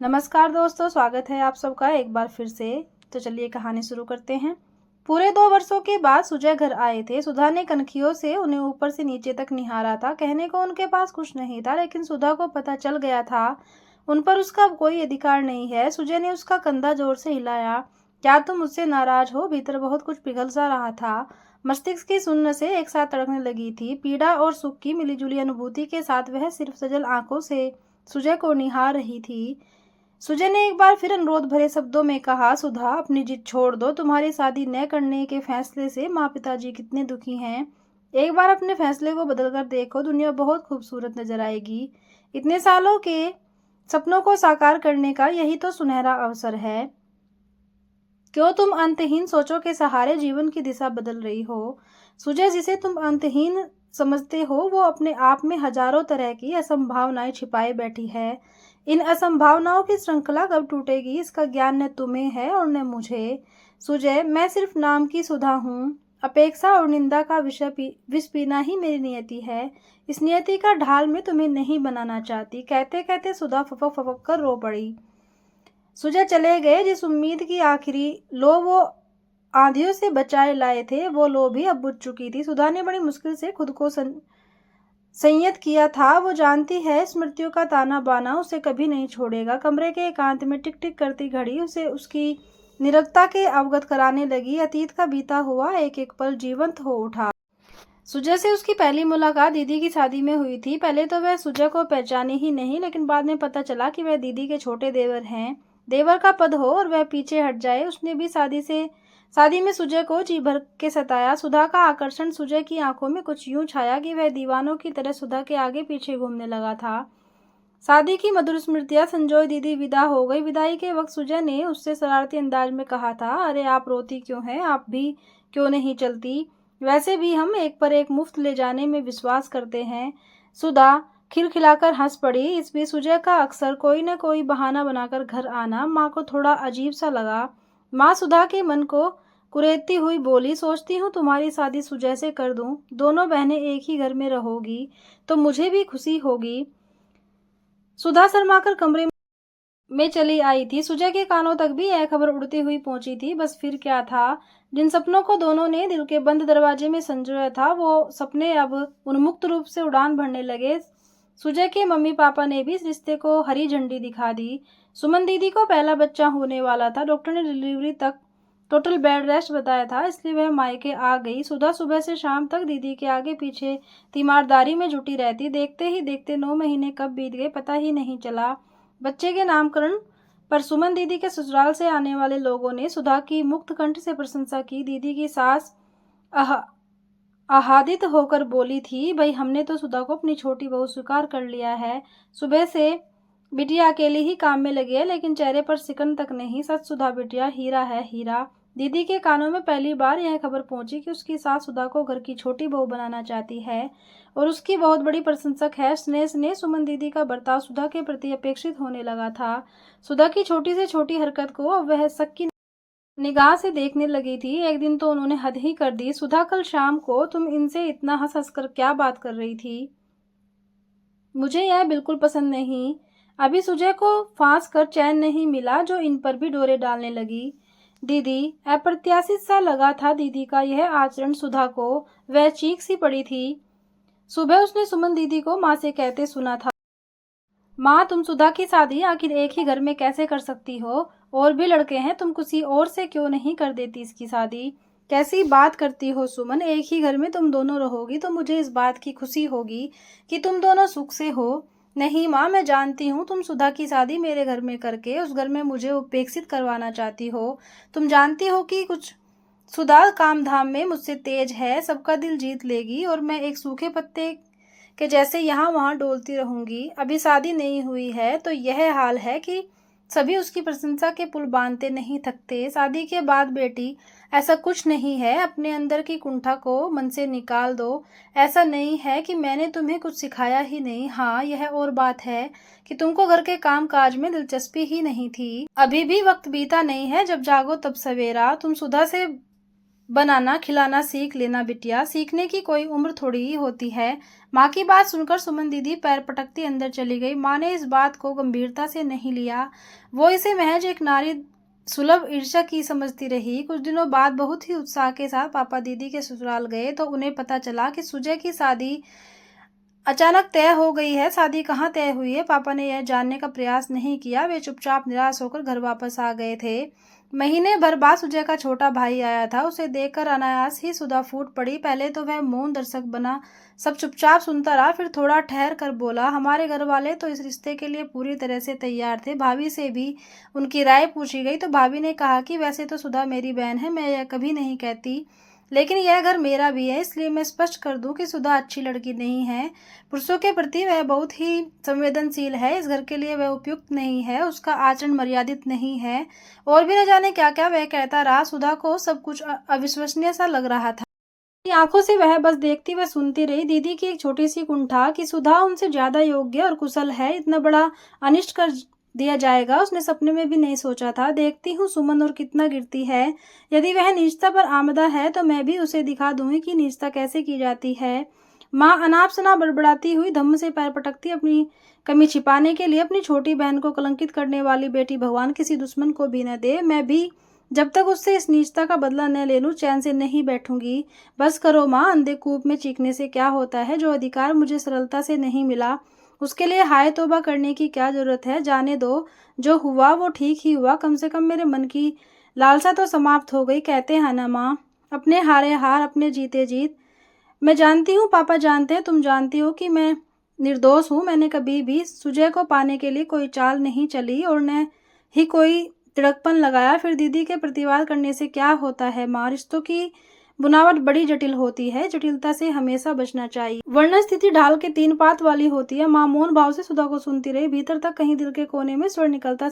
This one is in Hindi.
नमस्कार दोस्तों, स्वागत है आप सबका एक बार फिर से। तो चलिए कहानी शुरू करते हैं। पूरे 2 वर्षों के बाद सुजय घर आए थे। सुधा ने कनखियों से उन्हें ऊपर से नीचे तक निहारा था। कहने को उनके पास कुछ नहीं था, लेकिन सुधा को पता चल गया था उन पर उसका कोई अधिकार नहीं है। सुजय ने उसका कंधा जोर से हिलाया। क्या तुम मुझसे नाराज हो? भीतर बहुत कुछ पिघल सा रहा था। मस्तिष्क की शून्य से एक साथ तड़कने लगी थी। पीड़ा और सुख की मिलीजुली अनुभूति के साथ वह सिर्फ सजल आंखों से सुजय को निहार रही थी। सुजय ने एक बार फिर अनुरोध भरे शब्दों में कहा, सुधा अपनी जिद छोड़ दो। तुम्हारी शादी न करने के फैसले से माँ पिताजी कितने दुखी हैं। एक बार अपने फैसले को बदलकर देखो, दुनिया बहुत खूबसूरत नजर आएगी। इतने सालों के सपनों को साकार करने का यही तो सुनहरा अवसर है। क्यों तुम अंतहीन सोचों के सहारे जीवन की दिशा बदल रही हो? सुजय, जिसे तुम अंतहीन समझते हो वो अपने आप में हजारों तरह की असंभावनाएं छिपाए बैठी है। इन असंभावनाओं की श्रृंखला कब टूटेगी, इसका ज्ञान न तुम्हें है और न मुझे। सुजय, मैं सिर्फ नाम की सुधा हूँ। अपेक्षा और निंदा का विष पीना ही मेरी नियति है। इस नियति का ढाल मैं तुम्हें नहीं बनाना चाहती। कहते कहते सुधा फपक फपक कर रो पड़ी। सुजय चले गए। जिस उम्मीद की आखिरी लो वो आंधियों से बचाए लाए थे, वो लो भी अब बुझ चुकी थी। सुधा ने बड़ी मुश्किल से खुद को संयत किया था। वो जानती है स्मृतियों का ताना बाना उसे कभी नहीं छोड़ेगा। कमरे के एकांत में टिक टिक करती घड़ी उसे उसकी नीरवता के अवगत कराने लगी। अतीत का बीता हुआ एक एक पल जीवंत हो उठा। सुजय से उसकी पहली मुलाकात दीदी की शादी में हुई थी। पहले तो वह सुजय को पहचानी ही नहीं, लेकिन बाद में पता चला कि वह दीदी के छोटे देवर हैं। देवर का पद हो और वह पीछे हट जाए। उसने भी शादी में सुजय को जी भर के सताया। सुधा का आकर्षण सुजय की आंखों में कुछ यूं छाया कि वह दीवानों की तरह सुधा के आगे पीछे घूमने लगा था। शादी की मधुर स्मृतियां संजोए दीदी विदा हो गई। विदाई के वक्त सुजय ने उससे शरारती अंदाज में कहा था, अरे आप रोती क्यों हैं? आप भी क्यों नहीं चलती? वैसे भी हम एक पर एक मुफ्त ले जाने में विश्वास करते हैं। सुधा खिलखिलाकर हंस पड़ी। इस बीच सुजय का अक्सर कोई न कोई बहाना बनाकर घर आना माँ को थोड़ा अजीब सा लगा। माँ सुधा के मन को कुरेदती हुई बोली, सोचती हूँ तुम्हारी शादी सुजय से कर दूं। दोनों बहनें एक ही घर में रहोगी तो मुझे भी खुशी होगी। सुधा शर्माकर कमरे में चली आई थी। सुजय के कानों तक भी यह खबर उड़ती हुई पहुंची थी। बस फिर क्या था? जिन सपनों को दोनों ने दिल के बंद दरवाजे में संजोया था, वो सपने अब उन्मुक्त रूप से उड़ान भरने लगे। सुजय के मम्मी पापा ने भी इस रिश्ते को हरी झंडी दिखा दी। सुमन दीदी को पहला बच्चा होने वाला था। डॉक्टर ने डिलीवरी तक टोटल बेड रेस्ट बताया था, इसलिए वह मायके आ गई। सुधा सुबह से शाम तक दीदी के आगे पीछे तीमारदारी में जुटी रहती। देखते ही देखते 9 महीने कब बीत गए पता ही नहीं चला। बच्चे के नामकरण पर सुमन दीदी के ससुराल से आने वाले लोगों ने सुधा की मुक्त कंठ से प्रशंसा की। दीदी की सास आह्लादित होकर बोली थी, भाई हमने तो सुधा को अपनी छोटी बहू स्वीकार कर लिया है। सुबह से बिटिया अकेली ही काम में लगी है, लेकिन चेहरे पर सिकन तक नहीं। सच सुधा बिटिया हीरा है, हीरा। दीदी के कानों में पहली बार यह खबर पहुंची कि उसकी सास सुधा को घर की छोटी बहू बनाना चाहती है और उसकी बहुत बड़ी प्रशंसक है। स्नेह स्नेह सुमन दीदी का बर्ताव सुधा के प्रति अपेक्षित होने लगा था। सुधा की छोटी से छोटी हरकत को अब वह शक की निगाह से देखने लगी थी। एक दिन तो उन्होंने हद ही कर दी। सुधा, कल शाम को तुम इनसे इतना हंस हंस कर क्या बात कर रही थी? मुझे यह बिल्कुल पसंद नहीं। अभी सुजय को फांस कर चैन नहीं मिला जो इन पर भी डोरे डालने लगी। दीदी, अप्रत्याशित सा लगा था दीदी का यह आचरण सुधा को। वह चीख सी पड़ी थी। सुबह उसने सुमन दीदी को माँ से कहते सुना था, माँ तुम सुधा की शादी आखिर एक ही घर में कैसे कर सकती हो? और भी लड़के हैं, तुम किसी और से क्यों नहीं कर देती इसकी शादी? कैसी बात करती हो सुमन? एक ही घर में तुम दोनों रहोगी तो मुझे इस बात की खुशी होगी कि तुम दोनों सुख से हो। नहीं माँ, मैं जानती हूँ तुम सुधा की शादी मेरे घर में करके उस घर में मुझे उपेक्षित करवाना चाहती हो। तुम जानती हो कि कुछ सुधा काम धाम में मुझसे तेज है, सबका दिल जीत लेगी और मैं एक सूखे पत्ते के जैसे यहाँ वहाँ डोलती रहूंगी। अभी शादी नहीं हुई है तो यह हाल है कि सभी उसकी प्रशंसा के पुल बांधते नहीं थकते। शादी के बाद बेटी, ऐसा कुछ नहीं है। अपने अंदर की कुंठा को मन से निकाल दो। ऐसा नहीं है कि मैंने तुम्हें कुछ सिखाया ही नहीं। हाँ, यह और बात है कि तुमको घर के काम काज में दिलचस्पी ही नहीं थी। अभी भी वक्त बीता नहीं है, जब जागो तब सवेरा। तुम सुधा से बनाना खिलाना सीख लेना बिटिया, सीखने की कोई उम्र थोड़ी ही होती है। माँ की बात सुनकर सुमन दीदी पैर पटकती अंदर चली गई। माँ ने इस बात को गंभीरता से नहीं लिया, वो इसे महज एक नारी सुलभ ईर्ष्या की समझती रही। कुछ दिनों बाद बहुत ही उत्साह के साथ पापा दीदी के ससुराल गए तो उन्हें पता चला कि सुजय की शादी अचानक तय हो गई है। शादी कहाँ तय हुई है, पापा ने यह जानने का प्रयास नहीं किया। वे चुपचाप निराश होकर घर वापस आ गए थे। महीने भर बाद सुजय का छोटा भाई आया था। उसे देखकर अनायास ही सुधा फूट पड़ी। पहले तो वह मौन दर्शक बना, सब चुपचाप सुनता रहा। फिर थोड़ा ठहर कर बोला, हमारे घर वाले तो इस रिश्ते के लिए पूरी तरह से तैयार थे। भाभी से भी उनकी राय पूछी गई तो भाभी ने कहा कि वैसे तो सुधा मेरी बहन है, मैं यह कभी नहीं कहती, लेकिन यह घर मेरा भी है, इसलिए मैं स्पष्ट कर दूं कि सुधा अच्छी लड़की नहीं है। पुरुषों के प्रति वह बहुत ही संवेदनशील है। इस घर के लिए वह उपयुक्त नहीं है, उसका आचरण मर्यादित नहीं है, और भी न जाने क्या क्या वह कहता रहा। सुधा को सब कुछ अविश्वसनीय सा लग रहा था। अपनी आंखों से वह बस देखती व सुनती रही। दीदी की एक छोटी सी कुंठा कि सुधा उनसे ज्यादा योग्य और कुशल है, इतना बड़ा अनिष्ट कर दिया जाएगा उसने सपने में भी नहीं सोचा था। देखती हूँ सुमन और कितना गिरती है। यदि वह नीचता पर आमदा है तो मैं भी उसे दिखा दूंगी कि नीचता कैसे की जाती है। माँ अनाप शनाप बड़बड़ाती हुई धम्म से पैर पटकती, अपनी कमी छिपाने के लिए। अपनी छोटी बहन को कलंकित करने वाली बेटी भगवान किसी दुश्मन को भी न दे। मैं भी जब तक उससे इस नीचता का बदला न ले लूं चैन से नहीं बैठूंगी। बस करो माँ, अंधे कूप में चीखने से क्या होता है। जो अधिकार मुझे सरलता से नहीं मिला उसके लिए हाय तौबा करने की क्या जरूरत है। जाने दो, जो हुआ वो ठीक ही हुआ। कम से कम मेरे मन की लालसा तो समाप्त हो गई। कहते हैं ना माँ, अपने हारे हार अपने जीते जीत। मैं जानती हूँ, पापा जानते हैं, तुम जानती हो कि मैं निर्दोष हूँ। मैंने कभी भी सुजय को पाने के लिए कोई चाल नहीं चली और न ही कोई तिड़कपन लगाया। फिर दीदी के प्रतिवाद करने से क्या होता है माँ, रिश्तों की बुनावट बड़ी जटिल होती है, जटिलता से हमेशा बचना चाहिए, वरना स्थिति ढाल के तीन पात वाली होती है। माँ मौन भाव से सुधा को सुनती रही। भीतर तक कहीं दिल के कोने में स्वर निकलता